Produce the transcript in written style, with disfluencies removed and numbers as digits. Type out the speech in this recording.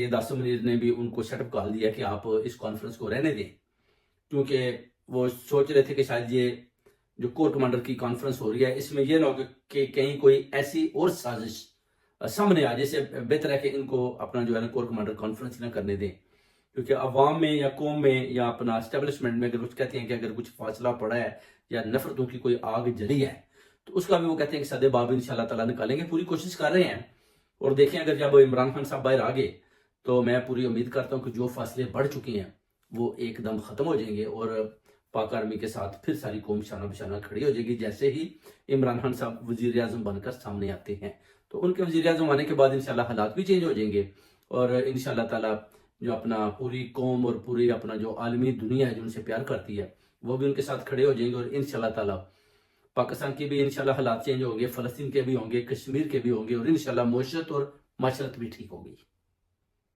سید آصم منیر نے بھی ان کو سیٹ اپ کال دیا کہ آپ اس کانفرنس کو رہنے دیں، کیونکہ وہ سوچ رہے تھے کہ شاید یہ جو کور کمانڈر کی کانفرنس ہو رہی ہے اس میں یہ نہ ہو کہ کہیں کوئی ایسی اور سازش سامنے آ جیسے بہتر ہے کہ ان کو اپنا جو ہے نا کور کمانڈر کانفرنس نہ کرنے دیں، کیونکہ عوام میں یا قوم میں یا اپنا اسٹیبلشمنٹ میں اگر کچھ کہتے ہیں کہ اگر کچھ فاصلہ پڑا ہے یا نفرتوں کی کوئی آگ جلی ہے تو اس کا بھی وہ کہتے ہیں کہ سد باب انشاءاللہ تعالیٰ نکالیں گے، پوری کوشش کر رہے ہیں۔ اور دیکھیں اگر جب عمران خان صاحب باہر آگے تو میں پوری امید کرتا ہوں کہ جو فاصلے بڑھ چکے ہیں وہ ایک دم ختم ہو جائیں گے اور پاک آرمی کے ساتھ پھر ساری قوم شانہ بشانہ کھڑی ہو جائے گی، جیسے ہی عمران خان صاحب وزیر اعظم بن کر سامنے آتے ہیں تو ان کے وزیر اعظم آنے کے بعد انشاءاللہ حالات بھی چینج ہو جائیں گے، اور انشاءاللہ تعالیٰ جو اپنا پوری قوم اور پوری اپنا جو عالمی دنیا ہے جو ان سے پیار کرتی ہے وہ بھی ان کے ساتھ کھڑے ہو جائیں گے، اور انشاءاللہ تعالیٰ پاکستان کے بھی انشاءاللہ حالات چینج ہوں گے، فلسطین کے بھی ہوں گے، کشمیر کے بھی ہوں گے، اور انشاءاللہ معیشت اور معاشرت بھی ٹھیک ہوگی۔